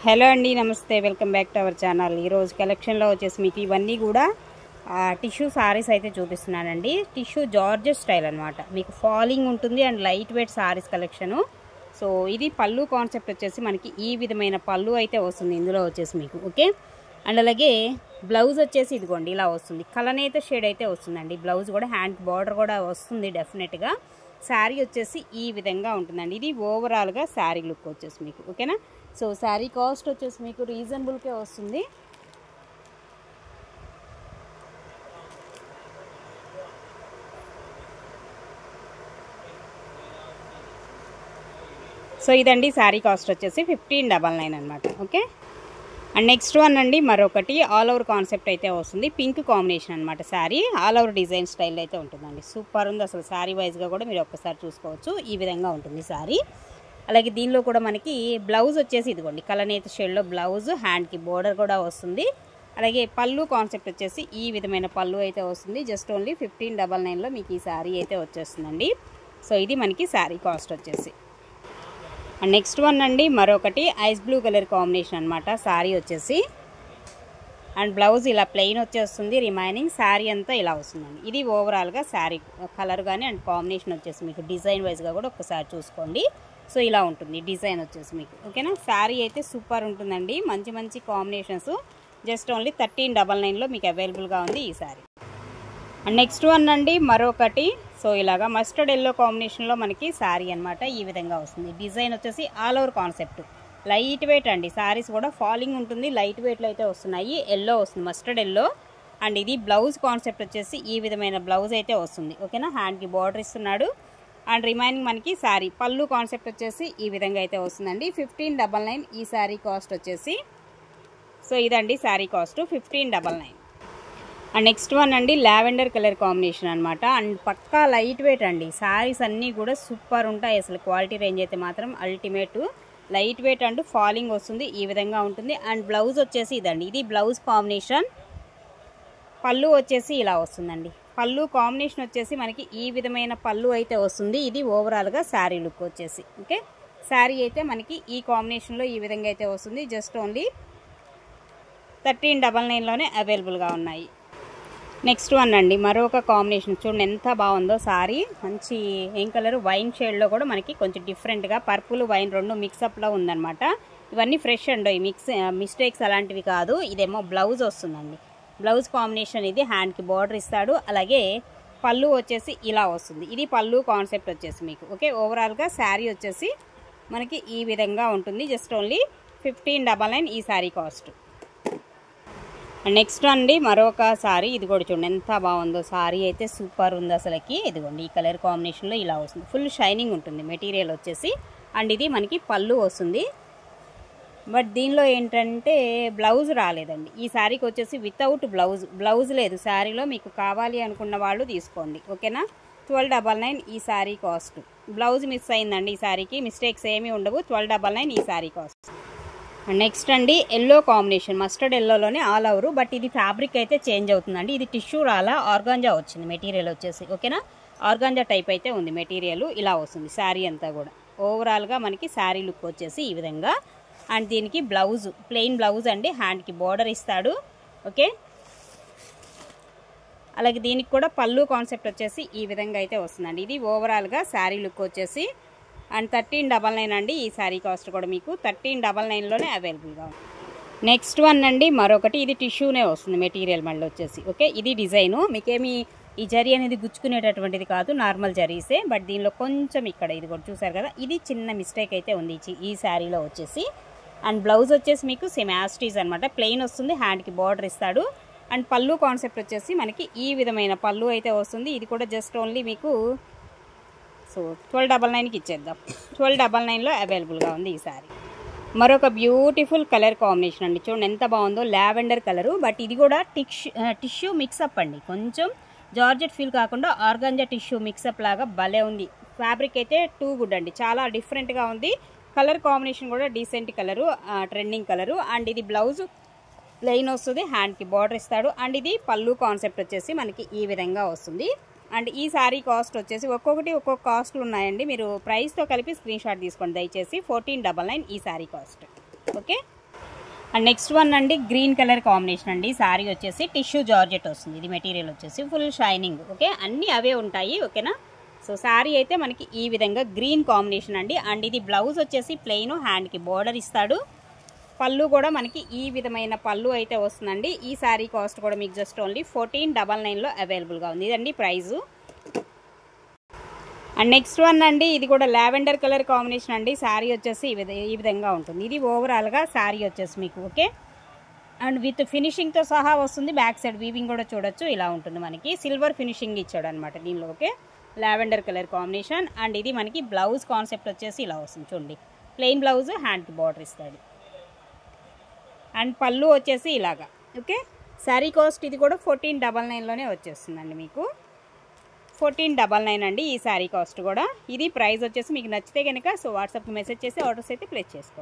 Hello అండి, నమస్తే. Welcome back to our channel. ఈరోజు కలెక్షన్లో వచ్చేసి మీకు ఇవన్నీ కూడా టిష్యూ సారీస్ అయితే చూపిస్తున్నానండి. టిష్యూ జార్జెట్ స్టైల్ అనమాట. మీకు ఫాలింగ్ ఉంటుంది and light weight saris collection. So ఇది పళ్ళు కాన్సెప్ట్ వచ్చేసి మనకి ఈ విధమైన పళ్ళు అయితే వస్తుంది ఇందులో వచ్చేసి మీకు. ఓకే, అండ్ అలాగే బ్లౌజ్ వచ్చేసి ఇదిగోండి ఇలా వస్తుంది. కలనేత షేడ్ అయితే వస్తుందండి. బ్లౌజ్ కూడా హ్యాండ్ బార్డర్ కూడా వస్తుంది డెఫినెట్గా. శారీ వచ్చేసి ఈ విధంగా ఉంటుందండి. ఇది ఓవరాల్గా శారీ లుక్ వచ్చేసి మీకు. ఓకేనా, సో శారీ కాస్ట్ వచ్చేసి మీకు రీజనబుల్కే వస్తుంది. సో ఇదండి శారీ కాస్ట్ వచ్చేసి 1599 అనమాట. ఓకే, అండ్ నెక్స్ట్ వన్ అండి మరొకటి ఆల్ ఓవర్ కాన్సెప్ట్ అయితే వస్తుంది. పింక్ కాంబినేషన్ అనమాట. Sari all over design style అయితే ఉంటుందండి. సూపర్ ఉంది అసలు. శారీ వైజ్గా కూడా మీరు ఒక్కసారి చూసుకోవచ్చు. ఈ విధంగా ఉంటుంది శారీ. అలాగే దీనిలో కూడా మనకి బ్లౌజ్ వచ్చేసి ఇదిగోండి కలనేత షేడ్లో బ్లౌజ్, హ్యాండ్కి బోర్డర్ కూడా వస్తుంది. అలాగే పళ్ళు కాన్సెప్ట్ వచ్చేసి ఈ విధమైన పళ్ళు అయితే వస్తుంది. జస్ట్ ఓన్లీ 1599లో మీకు ఈ శారీ అయితే వచ్చేస్తుందండి. సో ఇది మనకి శారీ కాస్ట్ వచ్చేసి. అండ్ నెక్స్ట్ వన్ అండి మరొకటి ఐస్ బ్లూ కలర్ కాంబినేషన్ అనమాట. శారీ వచ్చేసి అండ్ బ్లౌజ్ ఇలా ప్లెయిన్ వచ్చేస్తుంది. రిమైనింగ్ శారీ అంతా ఇలా వస్తుందండి. ఇది ఓవరాల్గా శారీ కలర్ కానీ అండ్ కాంబినేషన్ వచ్చేసి మీకు డిజైన్ వైజ్గా కూడా ఒకసారి చూసుకోండి. సో ఇలా ఉంటుంది డిజైన్ వచ్చేసి మీకు. ఓకేనా, శారీ అయితే సూపర్ ఉంటుందండి. మంచి మంచి కాంబినేషన్స్. జస్ట్ ఓన్లీ 1399లో మీకు అవైలబుల్గా ఉంది ఈ శారీ. అండ్ నెక్స్ట్ వన్ అండి మరొకటి. సో ఇలాగా మస్టర్డ్ ఎల్లో కాంబినేషన్లో మనకి శారీ అనమాట. ఈ విధంగా వస్తుంది. డిజైన్ వచ్చేసి all over concept. Light weight అండి. శారీస్ కూడా ఫాలింగ్ ఉంటుంది. లైట్ వెయిట్లో అయితే వస్తున్నాయి. ఎల్లో వస్తుంది, మస్టర్డ్ ఎల్లో. అండ్ ఇది బ్లౌజ్ కాన్సెప్ట్ వచ్చేసి ఈ విధమైన బ్లౌజ్ అయితే వస్తుంది. ఓకేనా, హ్యాండ్కి బార్డర్ ఇస్తున్నాడు. అండ్ రిమైనింగ్ మనకి శారీ పళ్ళు కాన్సెప్ట్ వచ్చేసి ఈ విధంగా అయితే వస్తుందండి. 1599 ఈ శారీ కాస్ట్ వచ్చేసి. సో ఇదండి sari cost 1599. And next one అండి లావెండర్ కలర్ కాంబినేషన్ అనమాట. అండ్ పక్కా లైట్ వెయిట్ అండి. శారీస్ అన్నీ కూడా సూపర్ ఉంటాయి అసలు. క్వాలిటీ రేంజ్ అయితే మాత్రం ultimate. Light weight and falling వస్తుంది. ఈ విధంగా ఉంటుంది. అండ్ బ్లౌజ్ వచ్చేసి ఇదండి. ఇది బ్లౌజ్ కాంబినేషన్. పళ్ళు వచ్చేసి ఇలా వస్తుందండి. పళ్ళు కాంబినేషన్ వచ్చేసి మనకి ఈ విధమైన పళ్ళు అయితే వస్తుంది. ఇది ఓవరాల్గా శారీ లుక్ వచ్చేసి. ఓకే, శారీ అయితే మనకి ఈ కాంబినేషన్లో ఈ విధంగా అయితే వస్తుంది. జస్ట్ ఓన్లీ 1399లోనే అవైలబుల్గా ఉన్నాయి. నెక్స్ట్ వన్ అండి మరొక కాంబినేషన్. చూడండి ఎంత బాగుందో శారీ. మంచి ఏం కలర్, వైన్ షేడ్లో కూడా మనకి కొంచెం డిఫరెంట్గా పర్పుల్ వైన్ రెండు మిక్సప్లో ఉందన్నమాట. ఇవన్నీ ఫ్రెష్ అండి. మిస్టేక్స్ అలాంటివి కాదు. ఇదేమో బ్లౌజ్ వస్తుందండి. బ్లౌజ్ కాంబినేషన్ ఇది. హ్యాండ్కి బార్డర్ ఇస్తాడు. అలాగే పళ్ళు వచ్చేసి ఇలా వస్తుంది. ఇది పళ్ళు కాన్సెప్ట్ వచ్చేసి మీకు. ఓకే, ఓవరాల్గా శారీ వచ్చేసి మనకి ఈ విధంగా ఉంటుంది. జస్ట్ ఓన్లీ 1599 ఈ శారీ కాస్ట్. నెక్స్ట్ అండి మరొక శారీ. ఇది కూడా చూడండి ఎంత బాగుందో. శారీ అయితే సూపర్ ఉంది అసలుకి. ఇదిగోండి ఈ కలర్ కాంబినేషన్లో ఇలా వస్తుంది. ఫుల్ షైనింగ్ ఉంటుంది మెటీరియల్ వచ్చేసి. అండ్ ఇది మనకి పళ్ళు వస్తుంది. బట్ దీనిలో ఏంటంటే బ్లౌజ్ రాలేదండి. ఈ శారీకి వచ్చేసి వితౌట్ బ్లౌజ్ లేదు శారీలో. మీకు కావాలి అనుకున్న వాళ్ళు తీసుకోండి. ఓకేనా, 1299 ఈ శారీ కాస్ట్. బ్లౌజ్ మిస్ అయిందండి ఈ శారీకి. మిస్టేక్స్ ఏమీ ఉండవు. 1299 ఈ శారీ కాస్ట్. నెక్స్ట్ అండి ఎల్లో కాంబినేషన్. మస్టర్డ్ ఎల్లోలోనే ఆల్ ఓవర్. బట్ ఇది ఫ్యాబ్రిక్ అయితే చేంజ్ అవుతుందండి. ఇది టిష్యూ రాలా, ఆర్గాంజా వచ్చింది మెటీరియల్ వచ్చేసి. ఓకేనా, ఆర్గాంజా టైప్ అయితే ఉంది మెటీరియల్. ఇలా వస్తుంది శారీ అంతా కూడా. ఓవరాల్గా మనకి శారీ లుక్ వచ్చేసి ఈ విధంగా. అండ్ దీనికి బ్లౌజ్ ప్లెయిన్ బ్లౌజ్ అండి. హ్యాండ్కి బార్డర్ ఇస్తాడు. ఓకే, అలాగే దీనికి కూడా పళ్ళు కాన్సెప్ట్ వచ్చేసి ఈ విధంగా అయితే వస్తుందండి. ఇది ఓవరాల్గా శారీ లుక్ వచ్చేసి. అండ్ 1399 అండి ఈ శారీ కాస్ట్ కూడా మీకు 1399లోనే అవైలబుల్గా ఉంది. నెక్స్ట్ వన్ అండి మరొకటి. ఇది టిష్యూనే వస్తుంది మెటీరియల్ మళ్ళీ వచ్చేసి. ఓకే, ఇది డిజైను. మీకేమి ఈ జరీ అనేది గుచ్చుకునేటటువంటిది కాదు, నార్మల్ జరీసే. బట్ దీనిలో కొంచెం ఇక్కడ ఇది కూడా చూసారు కదా, ఇది చిన్న మిస్టేక్ అయితే ఉంది ఈ శారీలో వచ్చేసి. అండ్ బ్లౌజ్ వచ్చేసి మీకు సేమ్ యాజ్ ఇట్ ఈజ్ అనమాట. ప్లెయిన్ వస్తుంది. హ్యాండ్కి బార్డర్ ఇస్తాడు. అండ్ పళ్ళు కాన్సెప్ట్ వచ్చేసి మనకి ఈ విధమైన పళ్ళు అయితే వస్తుంది. ఇది కూడా జస్ట్ ఓన్లీ మీకు సో 1299కి ఇచ్చేద్దాం. 1299లో అవైలబుల్గా ఉంది ఈ శారీ. మరొక బ్యూటిఫుల్ కలర్ కాంబినేషన్ అండి. చూడండి ఎంత బాగుందో. Lavender colour. బట్ ఇది కూడా టిష్యూ మిక్సప్ అండి. కొంచెం జార్జెట్ ఫీల్ కాకుండా ఆర్గాంజా టిష్యూ మిక్సప్ లాగా భలే ఉంది. ఫ్యాబ్రిక్ అయితే టూ గుడ్ అండి. చాలా డిఫరెంట్గా ఉంది. కలర్ కాంబినేషన్ కూడా decent colour, trending colour. And ఇది బ్లౌజ్ ప్లెయిన్ వస్తుంది. హ్యాండ్కి బార్డర్ ఇస్తాడు. అండ్ ఇది పళ్ళు కాన్సెప్ట్ వచ్చేసి మనకి ఈ విధంగా వస్తుంది. అండ్ ఈ శారీ కాస్ట్ వచ్చేసి ఒక్కొక్క కాస్ట్లు ఉన్నాయండి. మీరు ప్రైస్తో కలిపి స్క్రీన్ షాట్ తీసుకోండి దయచేసి. 1499 ఈ sari cost. Okay, and next one అండి గ్రీన్ కలర్ కాంబినేషన్ అండి. శారీ వచ్చేసి టిష్యూ జార్జెట్ వస్తుంది. ఇది మెటీరియల్ వచ్చేసి ఫుల్ షైనింగ్. ఓకే, అన్నీ అవే ఉంటాయి. ఓకేనా. సో శారీ అయితే మనకి ఈ విధంగా గ్రీన్ కాంబినేషన్ అండి. అండ్ ఇది బ్లౌజ్ వచ్చేసి ప్లెయిన్, హ్యాండ్కి బోర్డర్ ఇస్తాడు. పళ్ళు కూడా మనకి ఈ విధమైన పళ్ళు అయితే వస్తుందండి. ఈ శారీ కాస్ట్ కూడా మీకు జస్ట్ ఓన్లీ 1499లో అవైలబుల్గా ఉంది. ఇదండి ప్రైజు. అండ్ నెక్స్ట్ వన్ అండి, ఇది కూడా లావెండర్ కలర్ కాంబినేషన్ అండి. శారీ వచ్చేసి ఈ విధంగా ఉంటుంది. ఇది ఓవరాల్గా శారీ వచ్చేసి మీకు ఓకే. అండ్ విత్ ఫినిషింగ్తో సహా వస్తుంది. బ్యాక్ సైడ్ వీవింగ్ కూడా చూడొచ్చు. ఇలా ఉంటుంది. మనకి సిల్వర్ ఫినిషింగ్ ఇచ్చాడు అనమాట దీనిలో. Okay, lavender colour combination. And ఇది మనకి బ్లౌజ్ కాన్సెప్ట్ వచ్చేసి ఇలా వస్తుంది చూడండి. ప్లెయిన్ బ్లౌజ్, హ్యాండ్కి బార్డర్ ఇస్తాడు. అండ్ పళ్ళు వచ్చేసి ఇలాగా. ఓకే, శారీ కాస్ట్ ఇది కూడా 1499లోనే వచ్చేస్తుందండి మీకు. 1499 అండి ఈ శారీ కాస్ట్ కూడా. ఇది ప్రైస్ వచ్చేసి మీకు నచ్చితే కనుక సో వాట్సాప్కి మెసేజ్ చేసి ఆర్డర్స్ అయితే ప్లేస్ చేసుకోండి.